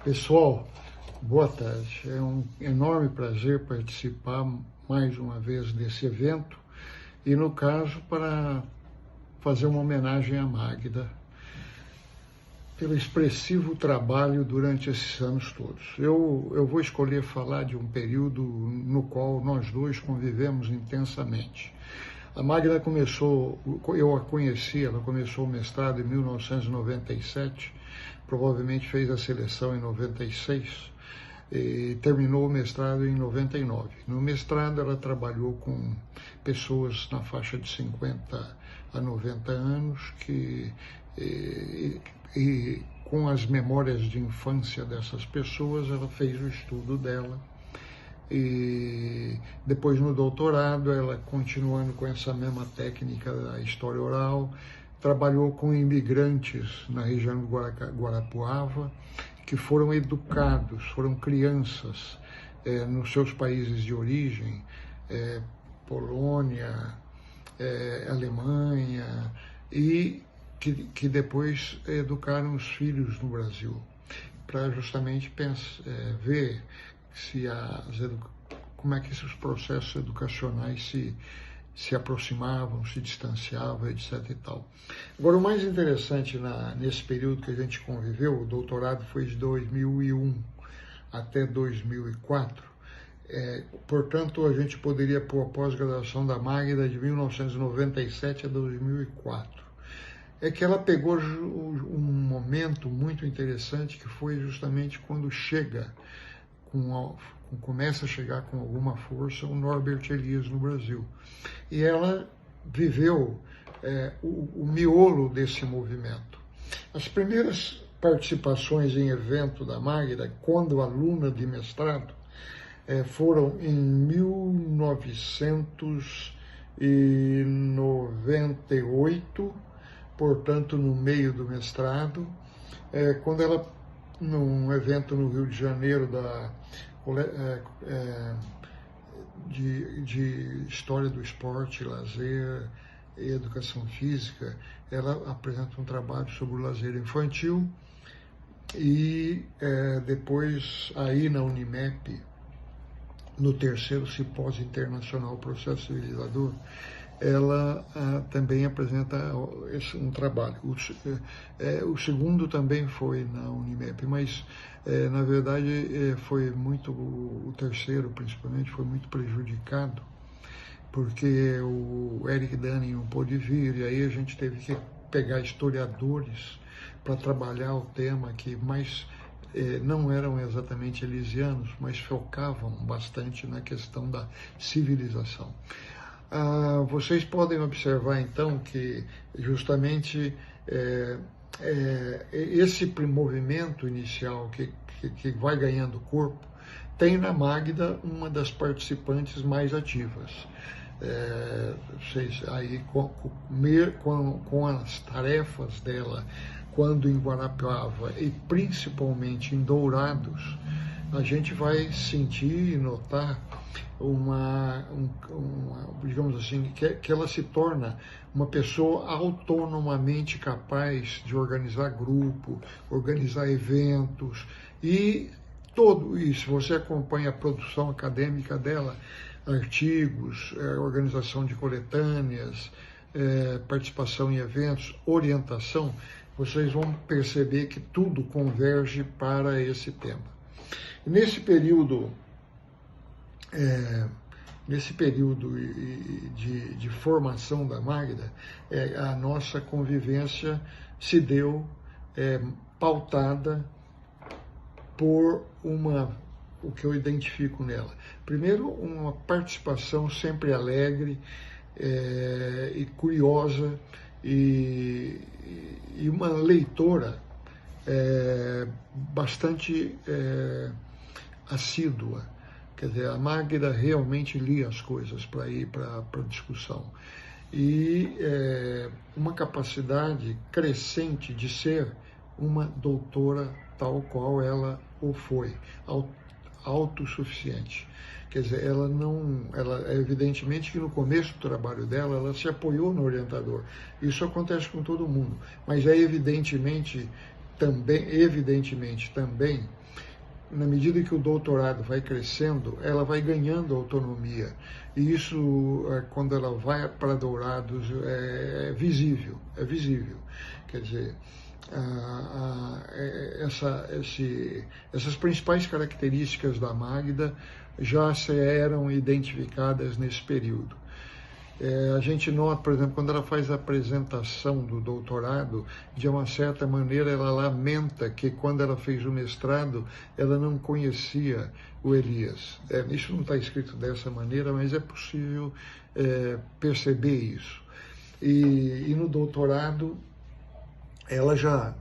Pessoal, boa tarde. É um enorme prazer participar mais uma vez desse evento e, no caso, para fazer uma homenagem à Magda pelo expressivo trabalho durante esses anos todos. Eu vou escolher falar de um período no qual nós dois convivemos intensamente. A Magda começou, eu a conheci, ela começou o mestrado em 1997, provavelmente fez a seleção em 96 e terminou o mestrado em 99. No mestrado ela trabalhou com pessoas na faixa de 50 a 90 anos e com as memórias de infância dessas pessoas ela fez o estudo dela. E depois no doutorado, ela continuando com essa mesma técnica da história oral, trabalhou com imigrantes na região do Guarapuava, que foram educados, foram crianças nos seus países de origem, Polônia, Alemanha, e que depois educaram os filhos no Brasil, para justamente ver como é que esses processos educacionais se aproximavam, se distanciavam, etc. e tal. Agora, o mais interessante nesse período que a gente conviveu, o doutorado foi de 2001 até 2004, portanto, a gente poderia pôr a pós-graduação da Magda de 1997 a 2004. É que ela pegou um momento muito interessante, que foi justamente quando começa a chegar com alguma força o Norbert Elias no Brasil. E ela viveu o miolo desse movimento. As primeiras participações em evento da Magda, quando aluna de mestrado, foram em 1998, portanto, no meio do mestrado, quando ela, num evento no Rio de Janeiro de História do Esporte, Lazer e Educação Física, ela apresenta um trabalho sobre o lazer infantil e depois aí na Unimep, no terceiro Simpósio Internacional Processo Civilizador, ela também apresenta um trabalho. O segundo também foi na Unimep, mas, na verdade, o terceiro, principalmente, foi muito prejudicado, porque o Eric Dunning não pôde vir, e aí a gente teve que pegar historiadores para trabalhar o tema, que mais não eram exatamente elisianos, mas focavam bastante na questão da civilização. Vocês podem observar, então, que justamente esse movimento inicial que vai ganhando corpo tem na Magda uma das participantes mais ativas. Aí, com as tarefas dela, quando em Guarapuava e principalmente em Dourados, a gente vai sentir e notar digamos assim, que ela se torna uma pessoa autonomamente capaz de organizar grupo, organizar eventos, e todo isso, você acompanha a produção acadêmica dela, artigos, organização de coletâneas, participação em eventos, orientação, vocês vão perceber que tudo converge para esse tema. Nesse período de formação da Magda, a nossa convivência se deu pautada por o que eu identifico nela. Primeiro, uma participação sempre alegre e curiosa, e uma leitora bastante assídua. Quer dizer, a Magda realmente lia as coisas para ir para a discussão. E uma capacidade crescente de ser uma doutora tal qual ela o foi, autossuficiente. Quer dizer, ela evidentemente que no começo do trabalho dela, ela se apoiou no orientador. Isso acontece com todo mundo, mas evidentemente também na medida que o doutorado vai crescendo, ela vai ganhando autonomia. E isso, quando ela vai para Dourados, é visível, é visível. Quer dizer, essas principais características da Magda já eram identificadas nesse período. A gente nota, por exemplo, quando ela faz a apresentação do doutorado, de uma certa maneira ela lamenta que quando ela fez o mestrado, ela não conhecia o Elias. Isso não está escrito dessa maneira, mas é possível perceber isso. E no doutorado, ela já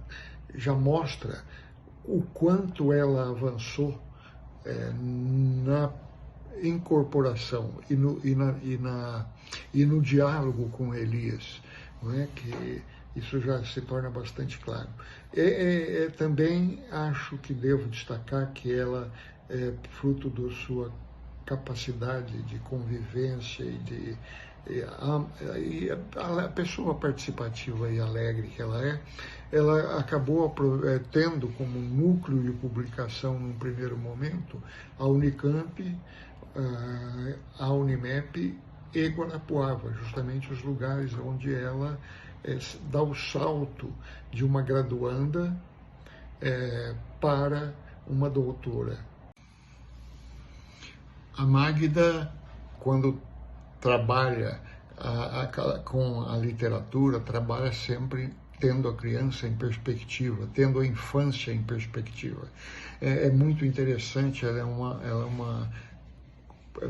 mostra o quanto ela avançou na incorporação e no diálogo com Elias, não é? Que isso já se torna bastante claro. Também acho que devo destacar que ela é fruto da sua capacidade de convivência e a pessoa participativa e alegre que ela acabou tendo como núcleo de publicação, num primeiro momento, a Unicamp, a Unimep e Guarapuava, justamente os lugares onde ela dá o salto de uma graduanda para uma doutora. A Magda, quando trabalha com a literatura, trabalha sempre tendo a criança em perspectiva, tendo a infância em perspectiva. É muito interessante, ela é uma,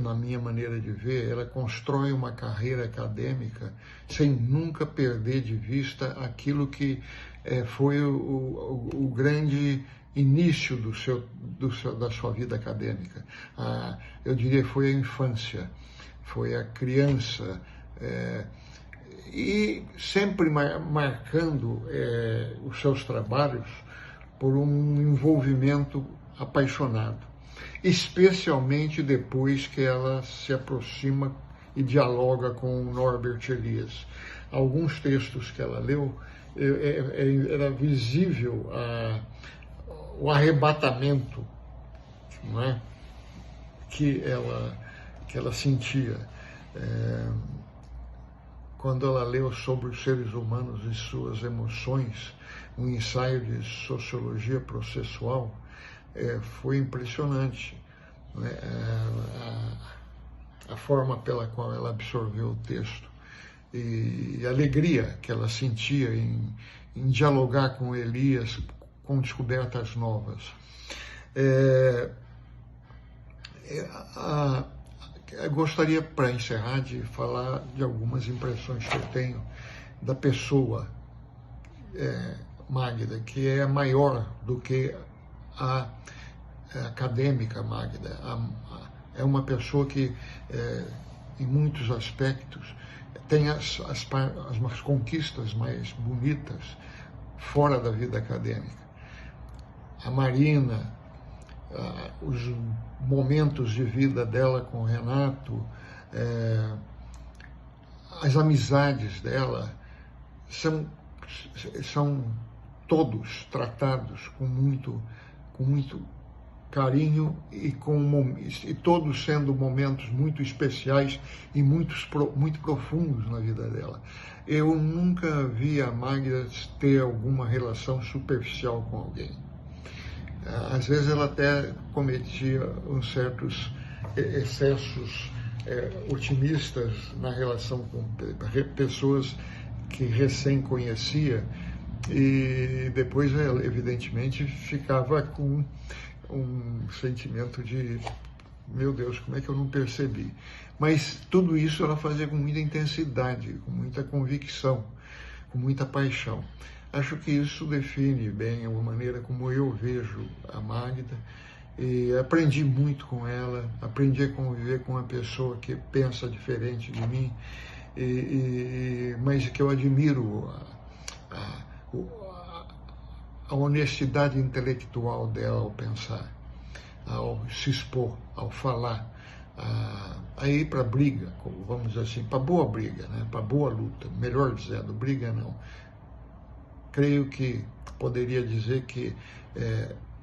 na minha maneira de ver, ela constrói uma carreira acadêmica sem nunca perder de vista aquilo que foi o grande início da sua vida acadêmica. Eu diria que foi a infância, foi a criança, e sempre marcando os seus trabalhos por um envolvimento apaixonado, especialmente depois que ela se aproxima e dialoga com o Norbert Elias. Alguns textos que ela leu, era visível o arrebatamento, não é? que ela sentia. Quando ela leu sobre os seres humanos e suas emoções, um ensaio de sociologia processual, foi impressionante, né? A forma pela qual ela absorveu o texto e a alegria que ela sentia em dialogar com Elias, com descobertas novas. Eu gostaria, para encerrar, de falar de algumas impressões que eu tenho da pessoa Magda, que é maior do que a acadêmica Magda. É uma pessoa que, em muitos aspectos, tem as conquistas mais bonitas fora da vida acadêmica. A Marina, os momentos de vida dela com o Renato, as amizades dela, são todos tratados com muito carinho e todos sendo momentos muito especiais e muito profundos na vida dela. Eu nunca vi a Magda ter alguma relação superficial com alguém. Às vezes ela até cometia uns certos excessos otimistas na relação com pessoas que recém conhecia, e depois ela, evidentemente, ficava com um sentimento de: meu Deus, como é que eu não percebi? Mas tudo isso ela fazia com muita intensidade, com muita convicção, com muita paixão. Acho que isso define bem a maneira como eu vejo a Magda, e aprendi muito com ela, aprendi a conviver com uma pessoa que pensa diferente de mim, mas que eu admiro a honestidade intelectual dela ao pensar, ao se expor, ao falar, a ir para a briga, vamos dizer assim, para boa briga, né? Para boa luta, melhor dizendo, briga não. Creio que poderia dizer que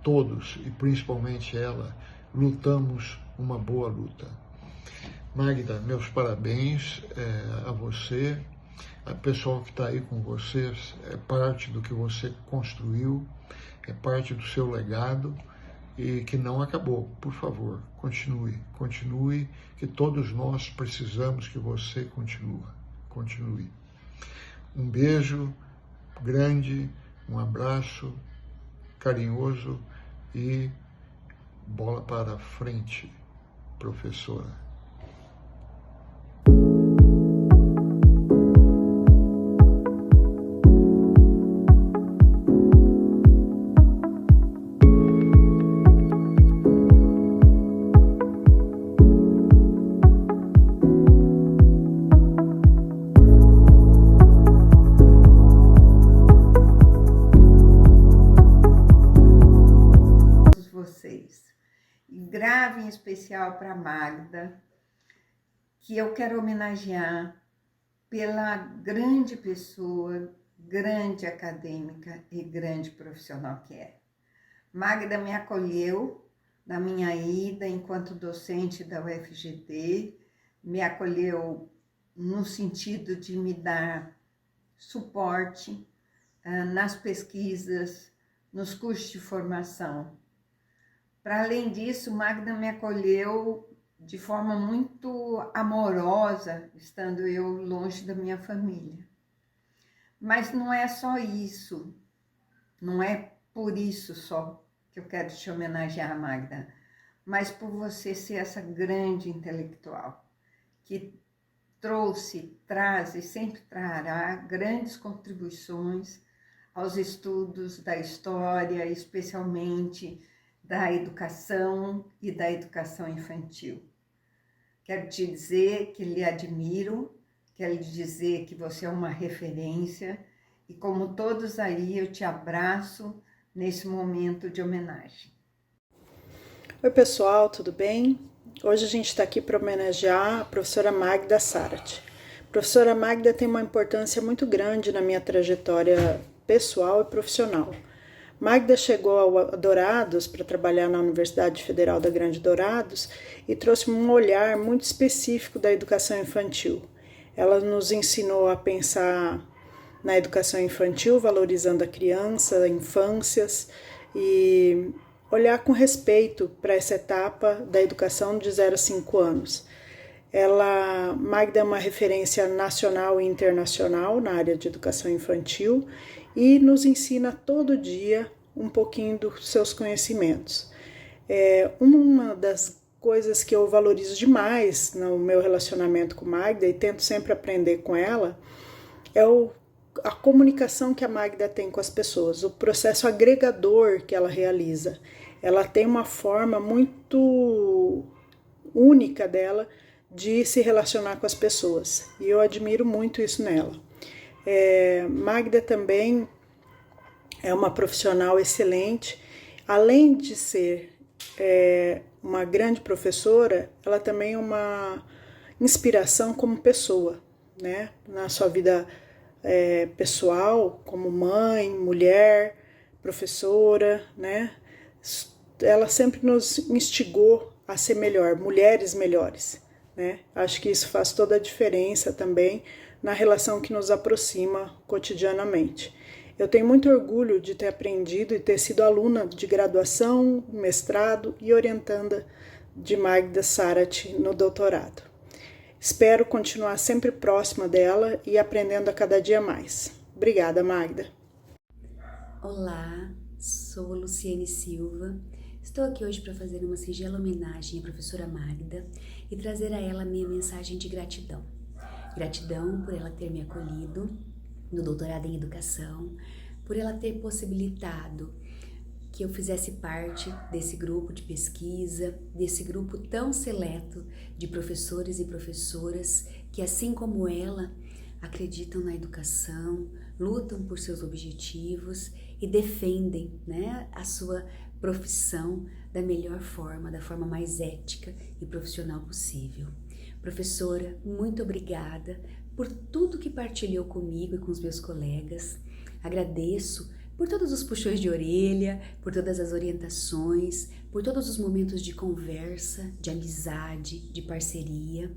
todos, e principalmente ela, lutamos uma boa luta. Magda, meus parabéns a você, a pessoal que está aí com vocês, é parte do que você construiu, é parte do seu legado e que não acabou. Por favor, continue, que todos nós precisamos que você continue. Um beijo grande, um abraço carinhoso e bola para frente, professora. Grave em especial para Magda, que eu quero homenagear pela grande pessoa, grande acadêmica e grande profissional que é. Magda me acolheu na minha ida enquanto docente da UFGD, me acolheu no sentido de me dar suporte nas pesquisas, nos cursos de formação. Para além disso, Magda me acolheu de forma muito amorosa, estando eu longe da minha família. Mas não é só isso, não é por isso só que eu quero te homenagear, Magda, mas por você ser essa grande intelectual que traz e sempre trará grandes contribuições aos estudos da história, especialmente da educação e da educação infantil. Quero te dizer que lhe admiro, quero lhe dizer que você é uma referência e, como todos aí, eu te abraço nesse momento de homenagem. Oi pessoal, tudo bem? Hoje a gente está aqui para homenagear a professora Magda Sarati. A professora Magda tem uma importância muito grande na minha trajetória pessoal e profissional. Magda chegou ao Dourados para trabalhar na Universidade Federal da Grande Dourados e trouxe um olhar muito específico da educação infantil. Ela nos ensinou a pensar na educação infantil, valorizando a criança, a infâncias e olhar com respeito para essa etapa da educação de 0 a 5 anos. Magda é uma referência nacional e internacional na área de educação infantil e nos ensina todo dia um pouquinho dos seus conhecimentos. Uma das coisas que eu valorizo demais no meu relacionamento com Magda e tento sempre aprender com ela é a comunicação que a Magda tem com as pessoas, o processo agregador que ela realiza. Ela tem uma forma muito única dela de se relacionar com as pessoas e eu admiro muito isso nela. Magda também é uma profissional excelente, além de ser uma grande professora, ela também é uma inspiração como pessoa, né? Na sua vida pessoal, como mãe, mulher, professora, né? Ela sempre nos instigou a ser melhor, mulheres melhores, né? Acho que isso faz toda a diferença também na relação que nos aproxima cotidianamente. Eu tenho muito orgulho de ter aprendido e ter sido aluna de graduação, mestrado e orientanda de Magda Sarati no doutorado. Espero continuar sempre próxima dela e aprendendo a cada dia mais. Obrigada, Magda. Olá, sou a Luciene Silva. Estou aqui hoje para fazer uma singela homenagem à professora Magda e trazer a ela minha mensagem de gratidão. Gratidão por ela ter me acolhido no doutorado em educação, por ela ter possibilitado que eu fizesse parte desse grupo de pesquisa, desse grupo tão seleto de professores e professoras que, assim como ela, acreditam na educação, lutam por seus objetivos e defendem, né, a sua profissão da melhor forma, da forma mais ética e profissional possível. Professora, muito obrigada por tudo que partilhou comigo e com os meus colegas. Agradeço por todos os puxões de orelha, por todas as orientações, por todos os momentos de conversa, de amizade, de parceria.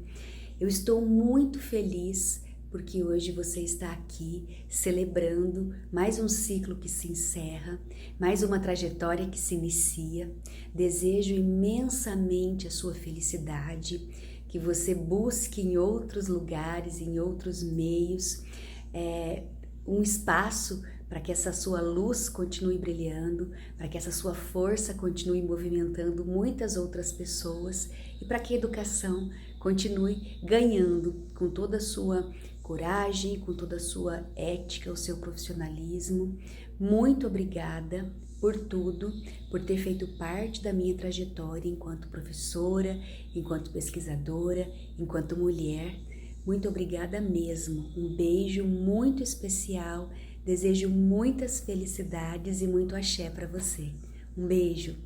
Eu estou muito feliz porque hoje você está aqui celebrando mais um ciclo que se encerra, mais uma trajetória que se inicia. Desejo imensamente a sua felicidade, que você busque em outros lugares, em outros meios, um espaço para que essa sua luz continue brilhando, para que essa sua força continue movimentando muitas outras pessoas e para que a educação continue ganhando com toda a sua coragem, com toda a sua ética, o seu profissionalismo. Muito obrigada por tudo, por ter feito parte da minha trajetória enquanto professora, enquanto pesquisadora, enquanto mulher. Muito obrigada mesmo. Um beijo muito especial. Desejo muitas felicidades e muito axé para você. Um beijo.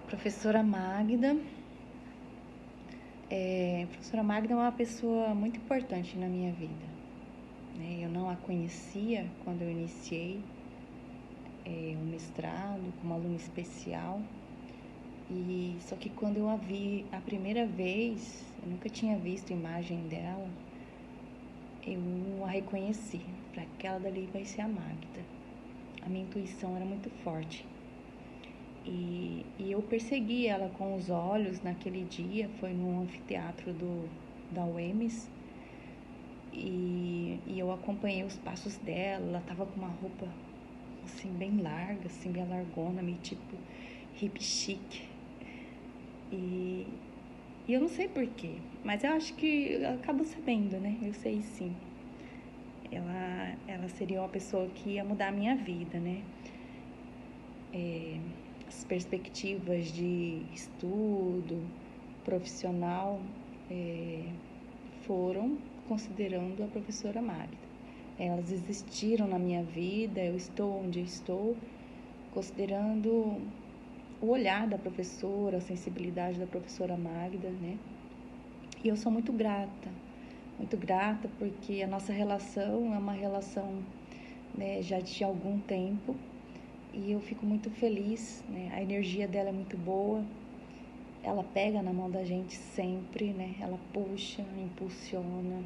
Professora Magda. Professora Magda é uma pessoa muito importante na minha vida. Eu não a conhecia quando eu iniciei o mestrado como aluna especial. Só que quando eu a vi a primeira vez, eu nunca tinha visto a imagem dela, eu a reconheci. Para aquela dali vai ser a Magda. A minha intuição era muito forte. E eu persegui ela com os olhos naquele dia, foi no anfiteatro da UEMS, e eu acompanhei os passos dela. Ela tava com uma roupa assim bem larga, assim bem largona, meio tipo hippie chic. E eu não sei porquê, mas eu acho que eu acabo sabendo, né? Eu sei sim. Ela seria uma pessoa que ia mudar a minha vida, né? As perspectivas de estudo profissional foram considerando a professora Magda. Elas existiram na minha vida, eu estou onde eu estou, considerando o olhar da professora, a sensibilidade da professora Magda, né? E eu sou muito grata porque a nossa relação é uma relação, né, já de algum tempo. E eu fico muito feliz, né? A energia dela é muito boa. Ela pega na mão da gente sempre, né? Ela puxa, impulsiona.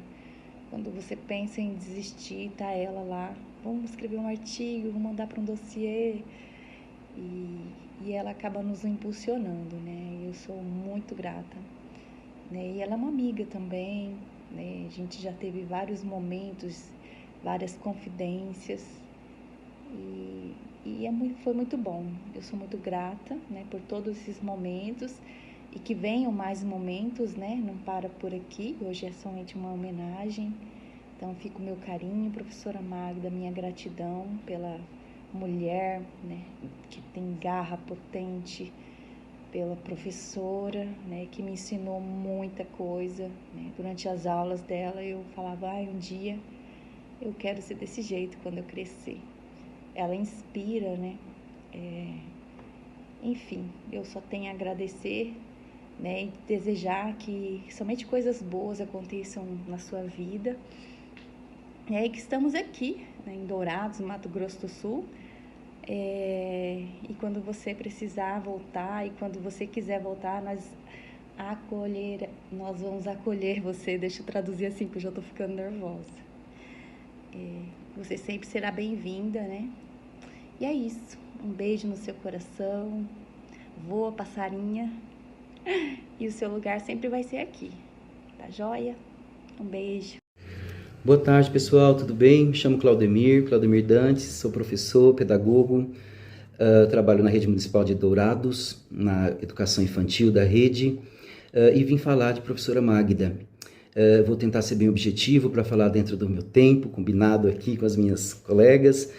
Quando você pensa em desistir, tá ela lá. Vamos escrever um artigo, vamos mandar para um dossiê. E ela acaba nos impulsionando, né? Eu sou muito grata, né? E ela é uma amiga também, né? A gente já teve vários momentos, várias confidências. Foi muito bom. Eu sou muito grata, né, por todos esses momentos e que venham mais momentos, né? Não para por aqui. Hoje é somente uma homenagem. Então fica o meu carinho, professora Magda, minha gratidão pela mulher, né, que tem garra potente, pela professora, né, que me ensinou muita coisa, né? Durante as aulas dela eu falava, um dia eu quero ser desse jeito quando eu crescer. Ela inspira, né? Enfim, eu só tenho a agradecer, né? E desejar que somente coisas boas aconteçam na sua vida. E que estamos aqui, né, em Dourados, Mato Grosso do Sul. E quando você precisar voltar e quando você quiser voltar, nós vamos acolher você. Deixa eu traduzir assim, porque eu já tô ficando nervosa. Você sempre será bem-vinda, né? E é isso. Um beijo no seu coração. Voa, passarinha. E o seu lugar sempre vai ser aqui. Tá joia? Um beijo. Boa tarde, pessoal. Tudo bem? Me chamo Claudemir Dantes. Sou professor, pedagogo. Trabalho na Rede Municipal de Dourados, na educação infantil da rede. E vim falar de professora Magda. Vou tentar ser bem objetivo para falar dentro do meu tempo, combinado aqui com as minhas colegas.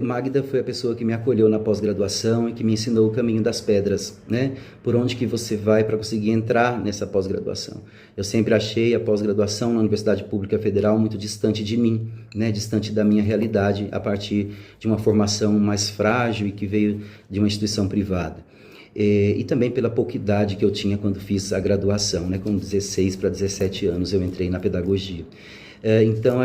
Magda foi a pessoa que me acolheu na pós-graduação e que me ensinou o caminho das pedras, né? Por onde que você vai para conseguir entrar nessa pós-graduação. Eu sempre achei a pós-graduação na Universidade Pública Federal muito distante de mim, né? Distante da minha realidade, a partir de uma formação mais frágil e que veio de uma instituição privada. E também pela pouca idade que eu tinha quando fiz a graduação, né? Com 16 para 17 anos eu entrei na pedagogia. Então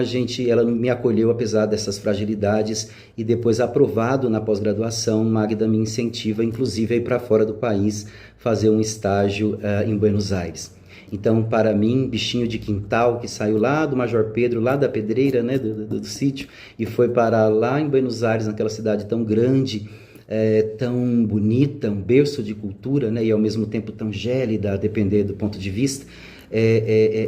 ela me acolheu apesar dessas fragilidades e depois aprovado na pós-graduação, Magda me incentiva inclusive a ir para fora do país fazer um estágio em Buenos Aires. Então, para mim, bichinho de quintal que saiu lá do Major Pedro, lá da Pedreira, né, do sítio, e foi parar lá em Buenos Aires, naquela cidade tão grande, tão bonita, um berço de cultura, né, e ao mesmo tempo tão gélida, a depender do ponto de vista.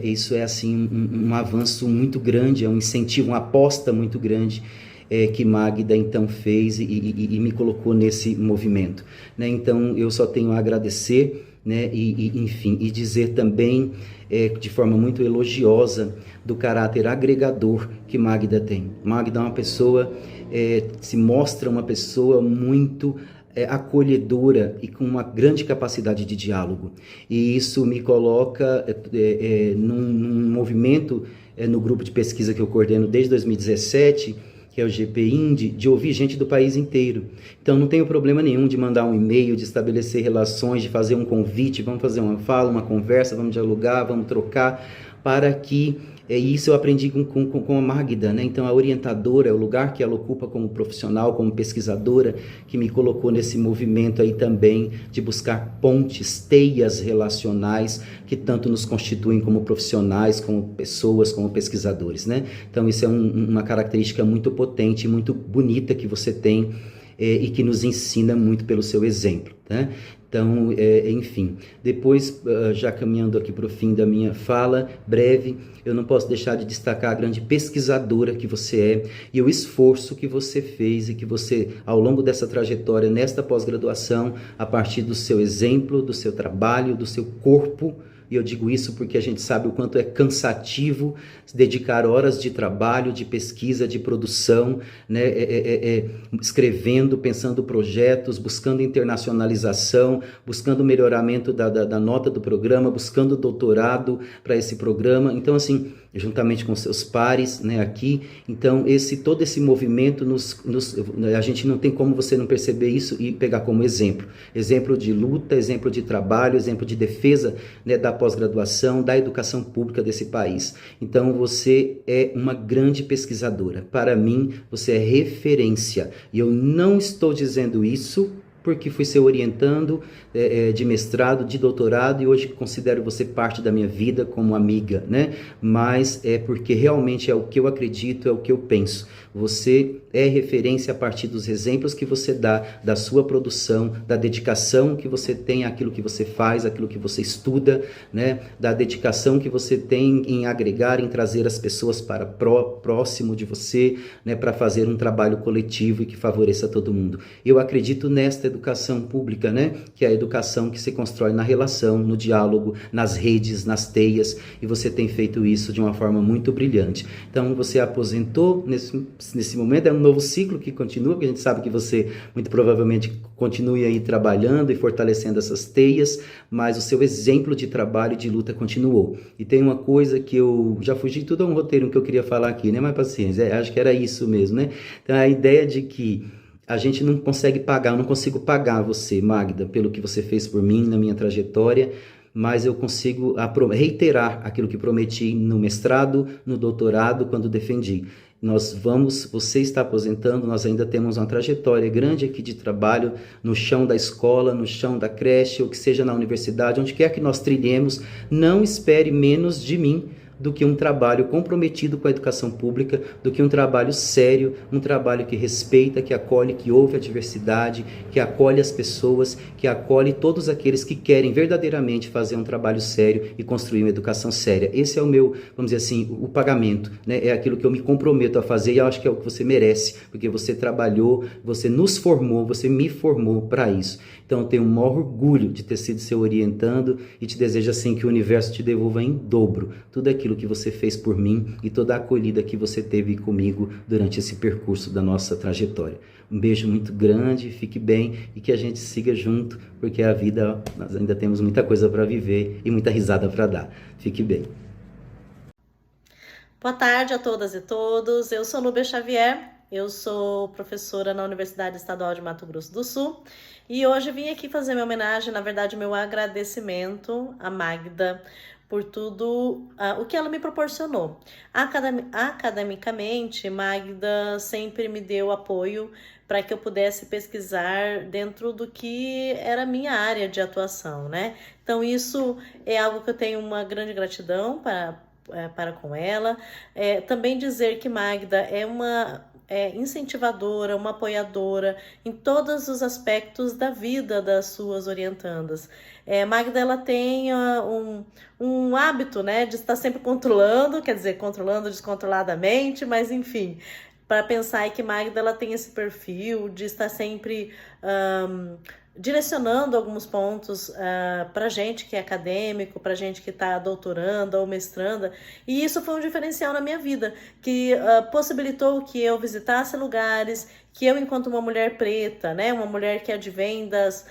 Isso é assim um avanço muito grande, é um incentivo, uma aposta muito grande que Magda então fez e me colocou nesse movimento, né? Então eu só tenho a agradecer, né? Enfim, e dizer também de forma muito elogiosa do caráter agregador que Magda tem. Magda é uma pessoa, se mostra uma pessoa muito acolhedora e com uma grande capacidade de diálogo. E isso me coloca num movimento no grupo de pesquisa que eu coordeno desde 2017, que é o GPIND, de ouvir gente do país inteiro. Então não tenho problema nenhum de mandar um e-mail, de estabelecer relações, de fazer um convite, vamos fazer uma fala, uma conversa, vamos dialogar, vamos trocar, para que isso eu aprendi com a Magda, né? Então a orientadora é o lugar que ela ocupa como profissional, como pesquisadora, que me colocou nesse movimento aí também de buscar pontes, teias relacionais que tanto nos constituem como profissionais, como pessoas, como pesquisadores, né? Então isso é uma característica muito potente, muito bonita que você tem e que nos ensina muito pelo seu exemplo, né? Então, enfim, depois, já caminhando aqui para o fim da minha fala, breve, eu não posso deixar de destacar a grande pesquisadora que você é e o esforço que você fez e que você, ao longo dessa trajetória, nesta pós-graduação, a partir do seu exemplo, do seu trabalho, do seu corpo, e eu digo isso porque a gente sabe o quanto é cansativo dedicar horas de trabalho, de pesquisa, de produção, né? Escrevendo, pensando projetos, buscando internacionalização, buscando melhoramento da nota do programa, buscando doutorado para esse programa. Então, assim, juntamente com seus pares, né, aqui. Então, todo esse movimento, a gente não tem como você não perceber isso e pegar como exemplo. Exemplo de luta, exemplo de trabalho, exemplo de defesa, né, da pós-graduação, da educação pública desse país. Então, você é uma grande pesquisadora. Para mim, você é referência. E eu não estou dizendo isso porque fui seu orientando de mestrado, de doutorado, e hoje considero você parte da minha vida como amiga, né? Mas é porque realmente é o que eu acredito, é o que eu penso. Você é referência a partir dos exemplos que você dá, da sua produção, da dedicação que você tem àquilo que você faz, àquilo que você estuda, né? Da dedicação que você tem em agregar, em trazer as pessoas para próximo de você, né? Para fazer um trabalho coletivo e que favoreça todo mundo. Eu acredito nesta educação pública, né? Que é a educação que se constrói na relação, no diálogo, nas redes, nas teias, e você tem feito isso de uma forma muito brilhante. Então, você aposentou nesse momento, é um novo ciclo que continua, porque a gente sabe que você muito provavelmente continue aí trabalhando e fortalecendo essas teias, mas o seu exemplo de trabalho e de luta continuou. E tem uma coisa que eu já fugi tudo a um roteiro que eu queria falar aqui, né? Mas paciência, acho que era isso mesmo, né? Então, a ideia de que a gente não consegue pagar, eu não consigo pagar você, Magda, pelo que você fez por mim na minha trajetória, mas eu consigo reiterar aquilo que prometi no mestrado, no doutorado, quando defendi. Você está aposentando, nós ainda temos uma trajetória grande aqui de trabalho no chão da escola, no chão da creche, ou que seja na universidade, onde quer que nós trilhemos, não espere menos de mim do que um trabalho comprometido com a educação pública, do que um trabalho sério, um trabalho que respeita, que acolhe, que ouve a diversidade, que acolhe as pessoas, que acolhe todos aqueles que querem verdadeiramente fazer um trabalho sério e construir uma educação séria. Esse é o meu, vamos dizer assim, o pagamento, né? É aquilo que eu me comprometo a fazer e eu acho que é o que você merece, porque você trabalhou, você nos formou, você me formou para isso. Então eu tenho o maior orgulho de ter sido seu orientando e te desejo assim que o universo te devolva em dobro tudo aquilo que você fez por mim e toda a acolhida que você teve comigo durante esse percurso da nossa trajetória. Um beijo muito grande, fique bem e que a gente siga junto, porque a vida, nós ainda temos muita coisa para viver e muita risada para dar. Fique bem. Boa tarde a todas e todos, eu sou Núbia Xavier, eu sou professora na Universidade Estadual de Mato Grosso do Sul e hoje vim aqui fazer minha homenagem, na verdade meu agradecimento à Magda, por tudo o que ela me proporcionou. Academicamente, Magda sempre me deu apoio para que eu pudesse pesquisar dentro do que era a minha área de atuação, né? Então, isso é algo que eu tenho uma grande gratidão para com ela. Também dizer que Magda é uma incentivadora, uma apoiadora em todos os aspectos da vida das suas orientandas. Magda, ela tem um hábito, né, de estar sempre controlando, quer dizer, controlando descontroladamente, mas enfim, para pensar que Magda, ela tem esse perfil de estar sempre direcionando alguns pontos para gente que é acadêmico, para gente que está doutoranda ou mestranda, e isso foi um diferencial na minha vida, que possibilitou que eu visitasse lugares, que eu, enquanto uma mulher preta, né, uma mulher que advém das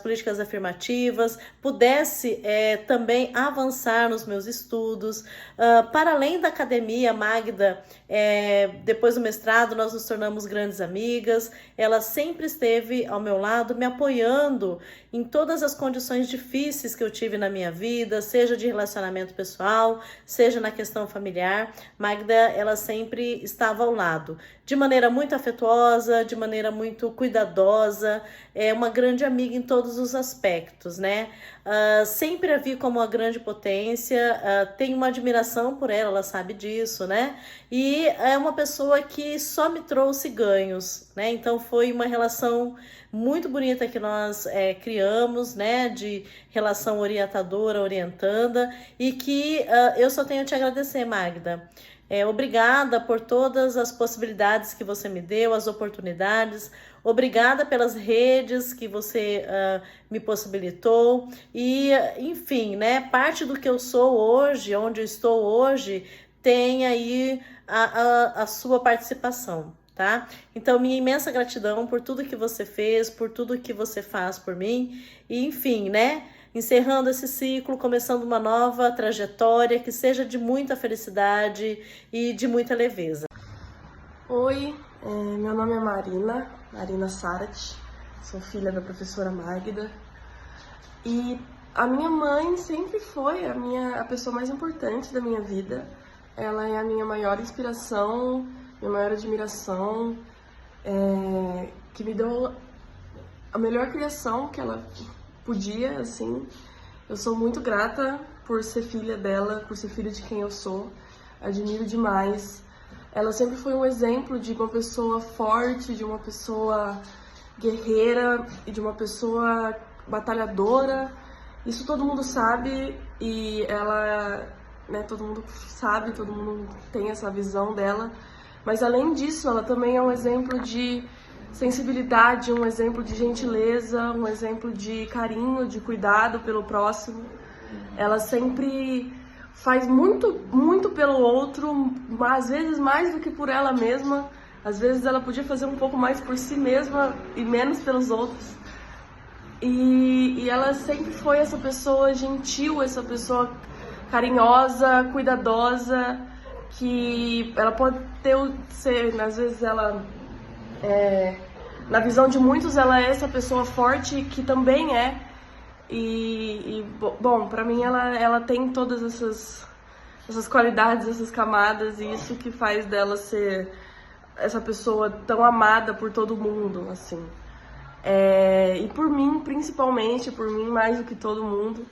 políticas afirmativas, pudesse também avançar nos meus estudos. Para além da academia, Magda, depois do mestrado, nós nos tornamos grandes amigas. Ela sempre esteve ao meu lado, me apoiando em todas as condições difíceis que eu tive na minha vida, seja de relacionamento pessoal, seja na questão familiar. Magda, ela sempre estava ao lado, de maneira muito afetuosa, de maneira muito cuidadosa, uma grande amiga em todos os aspectos, né? Sempre a vi como uma grande potência, tenho uma admiração por ela, ela sabe disso, né? E é uma pessoa que só me trouxe ganhos, né? Então foi uma relação muito bonita que nós criamos, né? De relação orientadora, orientanda, e que eu só tenho a te agradecer, Magda. Obrigada por todas as possibilidades que você me deu, as oportunidades. Obrigada pelas redes que você me possibilitou. E, enfim, né, parte do que eu sou hoje, onde eu estou hoje, tem aí a sua participação, tá? Então, minha imensa gratidão por tudo que você fez, por tudo que você faz por mim. E, enfim, né? Encerrando esse ciclo, começando uma nova trajetória que seja de muita felicidade e de muita leveza. Oi, meu nome é Marina Sarat, sou filha da professora Magda, e a minha mãe sempre foi a pessoa mais importante da minha vida. Ela é a minha maior inspiração, minha maior admiração, que me deu a melhor criação que ela podia, assim. Eu sou muito grata por ser filha dela, por ser filha de quem eu sou, admiro demais. Ela sempre foi um exemplo de uma pessoa forte, de uma pessoa guerreira e de uma pessoa batalhadora. Isso todo mundo sabe, e ela, né, todo mundo sabe, todo mundo tem essa visão dela. Mas além disso, ela também é um exemplo de sensibilidade, um exemplo de gentileza, um exemplo de carinho, de cuidado pelo próximo. Ela sempre faz muito, muito pelo outro, às vezes mais do que por ela mesma. Às vezes ela podia fazer um pouco mais por si mesma e menos pelos outros. E ela sempre foi essa pessoa gentil, essa pessoa carinhosa, cuidadosa, que ela pode ser, às vezes ela... na visão de muitos, ela é essa pessoa forte, que também é. Bom, pra mim ela tem todas essas qualidades, essas camadas, e isso que faz dela ser essa pessoa tão amada por todo mundo, assim. E por mim, principalmente, por mim mais do que todo mundo.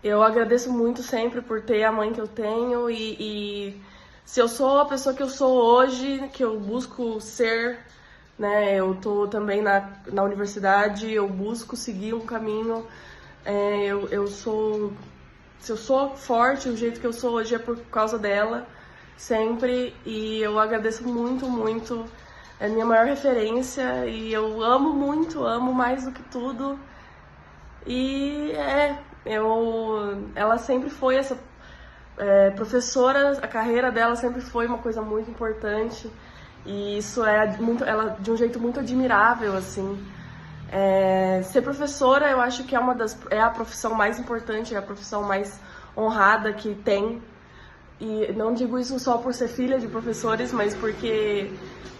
Eu agradeço muito sempre por ter a mãe que eu tenho, e se eu sou a pessoa que eu sou hoje, que eu busco ser, né, eu tô também na universidade, eu busco seguir um caminho, se eu sou forte, o jeito que eu sou hoje é por causa dela, sempre, e eu agradeço muito, muito, é a minha maior referência, e eu amo muito, amo mais do que tudo, e ela sempre foi essa professora, a carreira dela sempre foi uma coisa muito importante, e isso ela de um jeito muito admirável, assim. Ser professora, eu acho que é a profissão mais importante, é a profissão mais honrada que tem. E não digo isso só por ser filha de professores, mas porque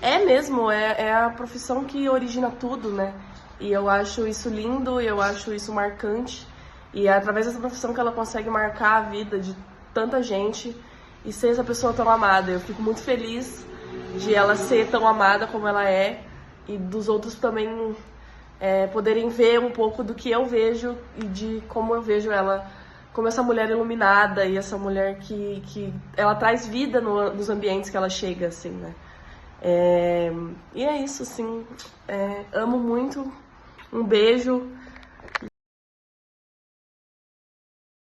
é a profissão que origina tudo, né? E eu acho isso lindo, eu acho isso marcante. E é através dessa profissão que ela consegue marcar a vida de tanta gente e ser essa pessoa tão amada. Eu fico muito feliz de ela ser tão amada como ela é e dos outros também poderem ver um pouco do que eu vejo e de como eu vejo ela, como essa mulher iluminada e essa mulher que ela traz vida nos ambientes que ela chega, assim, né? E é isso, assim, amo muito, um beijo.